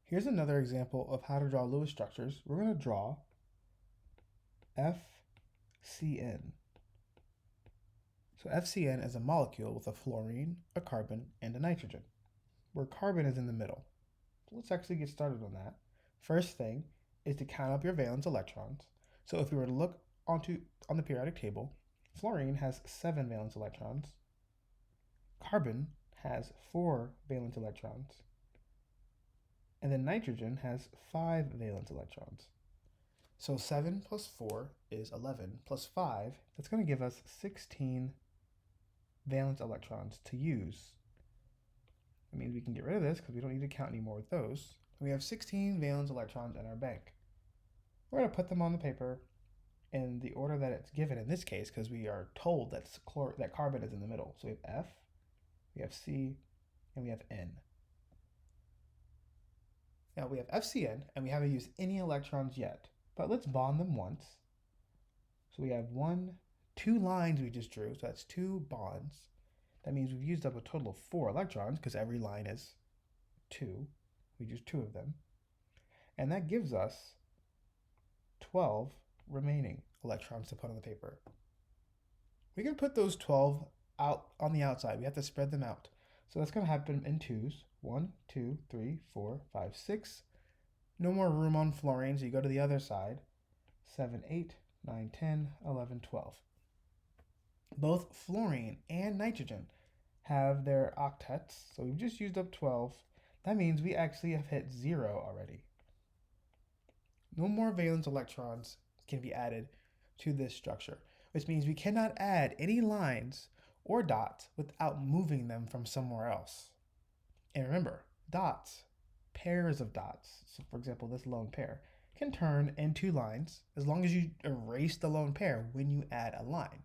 Here's another example of how to draw Lewis structures. We're going to draw FCN. So FCN is a molecule with a fluorine, a carbon, and a nitrogen, where carbon is in the middle. So let's actually get started on that. First thing is to count up your valence electrons. So if we were to look on the periodic table, fluorine has 7 valence electrons. Carbon has 4 valence electrons. And then nitrogen has 5 valence electrons. So 7 plus 4 is 11 plus 5, that's going to give us 16 valence electrons to use. That means we can get rid of this because we don't need to count anymore with those. We have 16 valence electrons in our bank. We're going to put them on the paper in the order that it's given in this case because we are told that carbon is in the middle. So we have F, we have C, and we have N. Now we have FCN and we haven't used any electrons yet, but let's bond them once. So we have 2 lines we just drew, so that's 2 bonds. That means we've used up a total of 4 electrons because every line is 2. We used 2 of them. And that gives us 12 remaining electrons to put on the paper. We can put those 12 out on the outside. We have to spread them out. So that's going to happen in twos. 1, 2, 3, 4, 5, 6. No more room on fluorine, so you go to the other side. 7, 8, 9, 10, 11, 12. Both fluorine and nitrogen have their octets, so we've just used up 12. That means we actually have hit 0 already. No more valence electrons can be added to this structure, which means we cannot add any lines or dots without moving them from somewhere else. And remember, dots, pairs of dots, so for example, this lone pair, can turn into lines as long as you erase the lone pair when you add a line.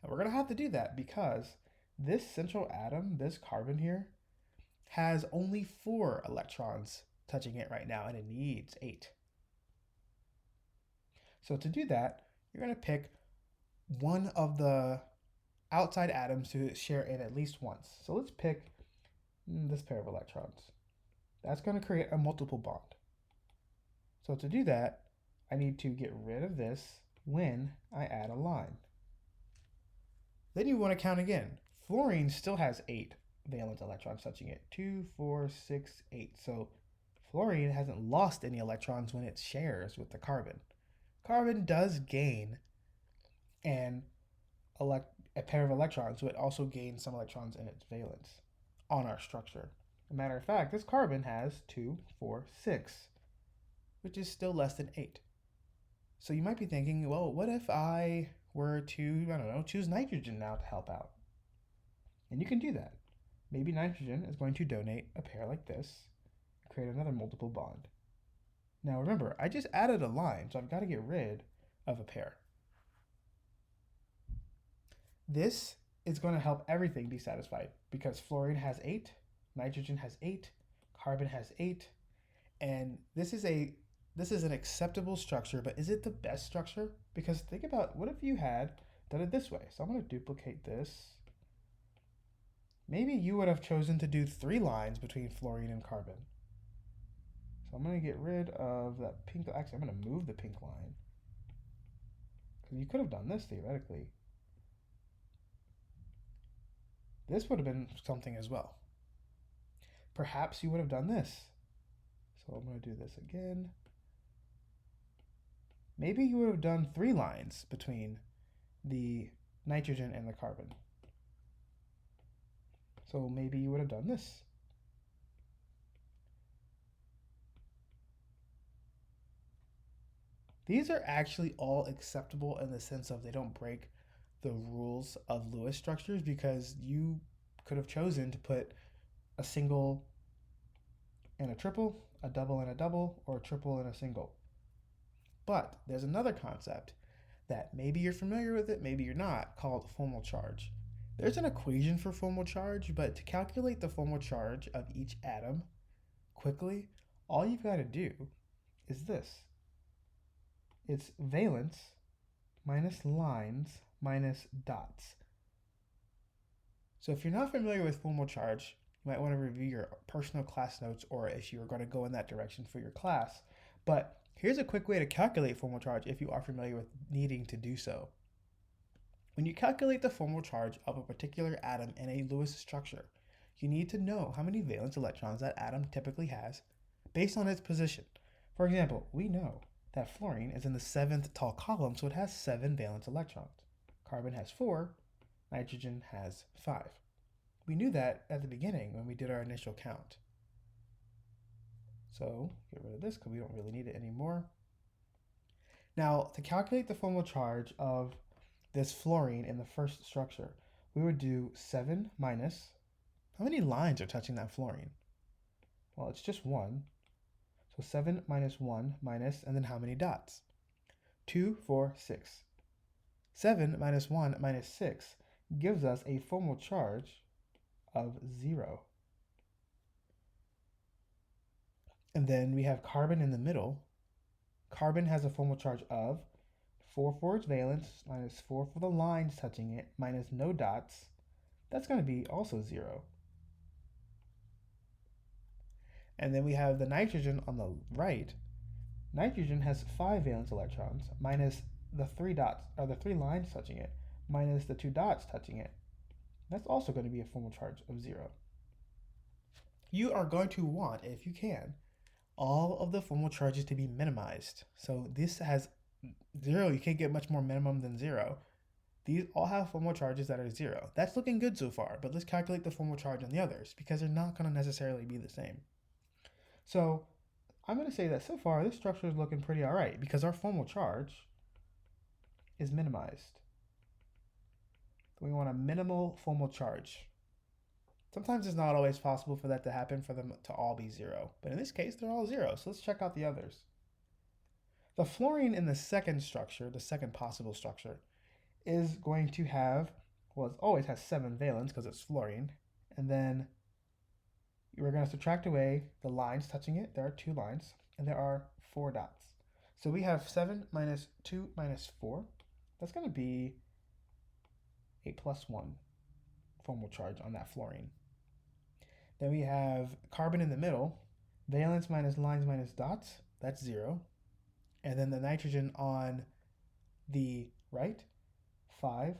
And we're going to have to do that because this central atom, this carbon here, has only 4 electrons touching it right now, and it needs 8. So to do that, you're going to pick one of the outside atoms to share in at least once. So let's pick this pair of electrons. That's going to create a multiple bond. So to do that, I need to get rid of this when I add a line. Then you want to count again. Fluorine still has 8 valence electrons touching it. 2, 4, 6, 8. So fluorine hasn't lost any electrons when it shares with the carbon. Carbon does gain a pair of electrons, so it also gains some electrons in its valence on our structure. As a matter of fact, this carbon has 2, 4, 6, which is still less than 8. So you might be thinking, well, what if I were to, choose nitrogen now to help out? And you can do that. Maybe nitrogen is going to donate a pair like this, create another multiple bond. Now remember, I just added a line, so I've got to get rid of a pair. This is going to help everything be satisfied because fluorine has 8, nitrogen has 8, carbon has 8, and this is an acceptable structure, but is it the best structure? Because think about, what if you had done it this way? So I'm going to duplicate this. Maybe you would have chosen to do 3 lines between fluorine and carbon. So I'm going to get rid of that pink. Actually, I'm going to move the pink line. Because you could have done this theoretically. This would have been something as well. Perhaps you would have done this. So I'm going to do this again. Maybe you would have done 3 lines between the nitrogen and the carbon. So maybe you would have done this. These are actually all acceptable in the sense of they don't break the rules of Lewis structures because you could have chosen to put a single and a triple, a double and a double, or a triple and a single. But there's another concept that maybe you're familiar with it, maybe you're not, called formal charge. There's an equation for formal charge, but to calculate the formal charge of each atom quickly, all you've got to do is this. It's valence minus lines minus dots. So if you're not familiar with formal charge, You might want to review your personal class notes or if you're going to go in that direction for your class. But here's a quick way to calculate formal charge if you are familiar with needing to do so. When you calculate the formal charge of a particular atom in a Lewis structure, you need to know how many valence electrons that atom typically has based on its position. For example, we know that fluorine is in the 7th tall column, so it has 7 valence electrons. Carbon has 4, nitrogen has 5. We knew that at the beginning when we did our initial count. So get rid of this because we don't really need it anymore. Now, to calculate the formal charge of this fluorine in the first structure, we would do 7 minus, how many lines are touching that fluorine? Well, it's just 1. So 7 minus 1 minus, and then how many dots? 2, 4, 6. 7 minus 1 minus 6 gives us a formal charge of 0. And then we have carbon in the middle. Carbon has a formal charge of 4 for its valence, minus 4 for the lines touching it, minus no dots. That's going to be also 0. And then we have the nitrogen on the right. Nitrogen has 5 valence electrons, minus the 3 dots, or the 3 lines touching it, minus the 2 dots touching it. That's also going to be a formal charge of 0. You are going to want, if you can, all of the formal charges to be minimized. So this has 0. You can't get much more minimum than 0. These all have formal charges that are 0. That's looking good so far, but let's calculate the formal charge on the others because they're not going to necessarily be the same. So I'm going to say that so far this structure is looking pretty all right because our formal charge is minimized. We want a minimal formal charge. Sometimes it's not always possible for that to happen, for them to all be 0. But in this case, they're all 0. So let's check out the others. The fluorine in the second structure, the second possible structure, is going to have, well, it always has 7 valence because it's fluorine. And then we're going to subtract away the lines touching it. There are 2 lines, and there are 4 dots. So we have 7 minus 2 minus 4. That's going to be a +1 formal charge on that fluorine. Then we have carbon in the middle. Valence minus lines minus dots. That's 0. And then the nitrogen on the right. 5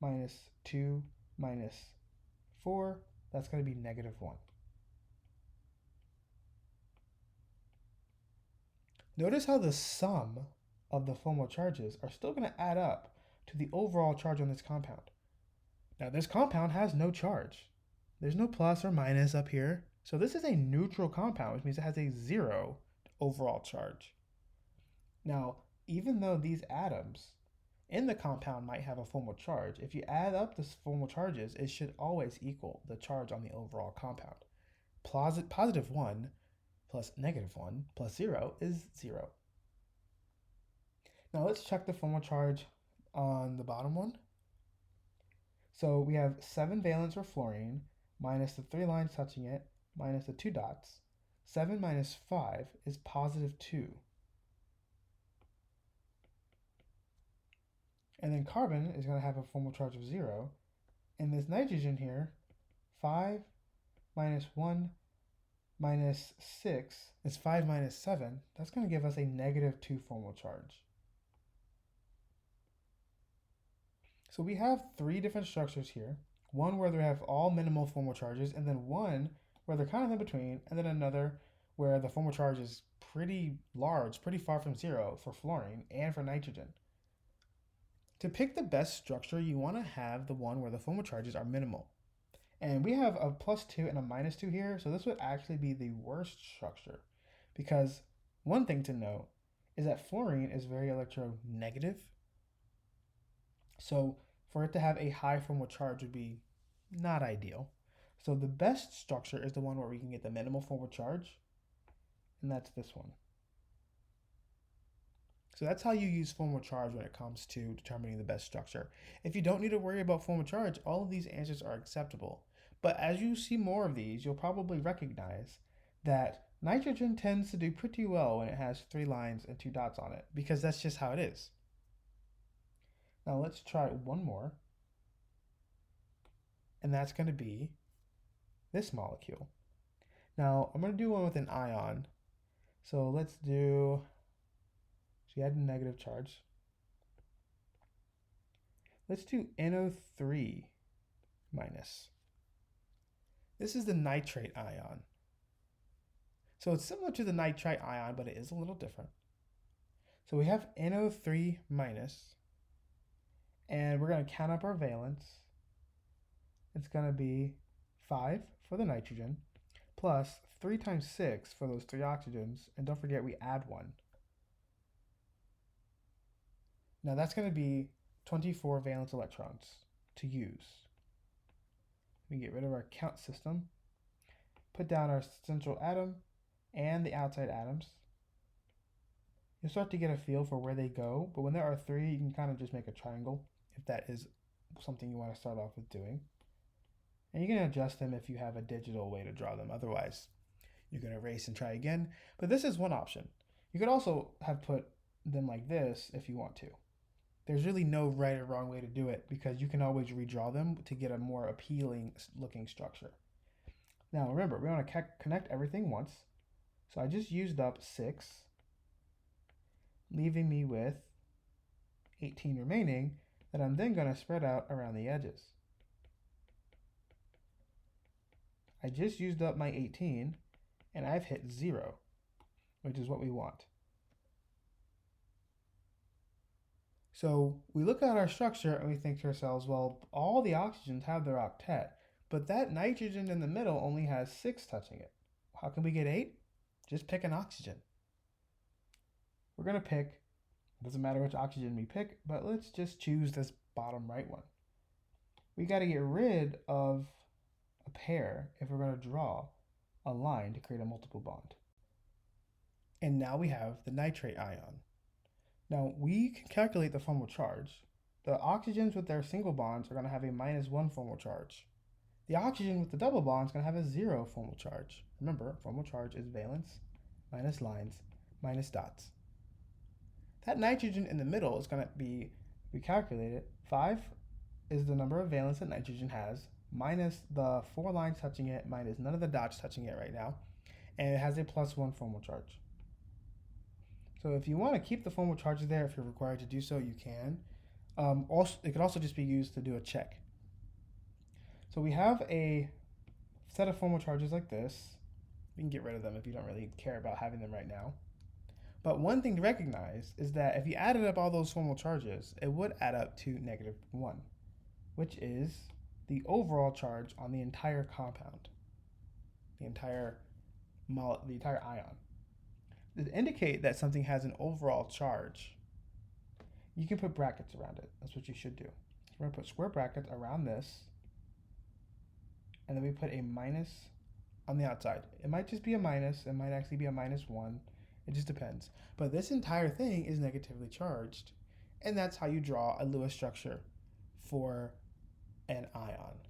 minus 2 minus 4. That's going to be -1. Notice how the sum of the formal charges are still going to add up to the overall charge on this compound. Now this compound has no charge. There's no plus or minus up here. So this is a neutral compound, which means it has a 0 overall charge. Now, even though these atoms in the compound might have a formal charge, if you add up the formal charges, it should always equal the charge on the overall compound. +1 plus -1 plus 0 is 0. Now let's check the formal charge on the bottom one. So we have 7 valence for fluorine, minus the 3 lines touching it, minus the 2 dots. 7 minus 5 is +2. And then carbon is going to have a formal charge of 0. And this nitrogen here, 5 minus 1 minus 6 is 5 minus 7. That's going to give us a -2 formal charge. So we have 3 different structures here. One where they have all minimal formal charges, and then one where they're kind of in between, and then another where the formal charge is pretty large, pretty far from 0 for fluorine and for nitrogen. To pick the best structure, you want to have the one where the formal charges are minimal. And we have a +2 and a -2 here, so this would actually be the worst structure. Because one thing to note is that fluorine is very electronegative. So for it to have a high formal charge would be not ideal. So the best structure is the one where we can get the minimal formal charge, and that's this one. So that's how you use formal charge when it comes to determining the best structure. If you don't need to worry about formal charge, all of these answers are acceptable. But as you see more of these, you'll probably recognize that nitrogen tends to do pretty well when it has 3 lines and 2 dots on it, because that's just how it is. Now let's try one more. And that's going to be this molecule. Now, I'm going to do one with an ion. So let's do, she had a negative charge. Let's do NO3 minus. This is the nitrate ion. So it's similar to the nitrite ion, but it is a little different. So we have NO3 minus, and we're going to count up our valence. It's going to be 5 for the nitrogen, plus 3 times 6 for those 3 oxygens, and don't forget we add 1. Now that's going to be 24 valence electrons to use. We get rid of our count system, put down our central atom and the outside atoms. You'll start to get a feel for where they go, but when there are 3, you can kind of just make a triangle if that is something you want to start off with doing. And you can adjust them if you have a digital way to draw them. Otherwise, you can erase and try again. But this is one option. You could also have put them like this if you want to. There's really no right or wrong way to do it because you can always redraw them to get a more appealing looking structure. Now remember, we want to connect everything once. So I just used up 6, leaving me with 18 remaining that I'm then going to spread out around the edges. I just used up my 18 and I've hit 0, which is what we want. So we look at our structure and we think to ourselves, well, all the oxygens have their octet, but that nitrogen in the middle only has 6 touching it. How can we get 8? Just pick an oxygen. We're going to pick, it doesn't matter which oxygen we pick, but let's just choose this bottom right one. We got to get rid of a pair if we're going to draw a line to create a multiple bond. And now we have the nitrate ion. Now we can calculate the formal charge. The oxygens with their single bonds are going to have a -1 formal charge. The oxygen with the double bond is going to have a 0 formal charge. Remember, formal charge is valence minus lines minus dots. That nitrogen in the middle is going to be, we calculate it, 5 is the number of valence that nitrogen has, minus the 4 lines touching it, minus none of the dots touching it right now, and it has a +1 formal charge. So if you want to keep the formal charges there, if you're required to do so, you can. It could also just be used to do a check. So we have a set of formal charges like this. You can get rid of them if you don't really care about having them right now. But one thing to recognize is that if you added up all those formal charges, it would add up to -1, which is the overall charge on the entire compound, the entire ion. To indicate that something has an overall charge, you can put brackets around it. That's what you should do. We're going to put square brackets around this, and then we put a minus on the outside. It might just be a minus, it might actually be a -1, it just depends. But this entire thing is negatively charged, and that's how you draw a Lewis structure for an ion.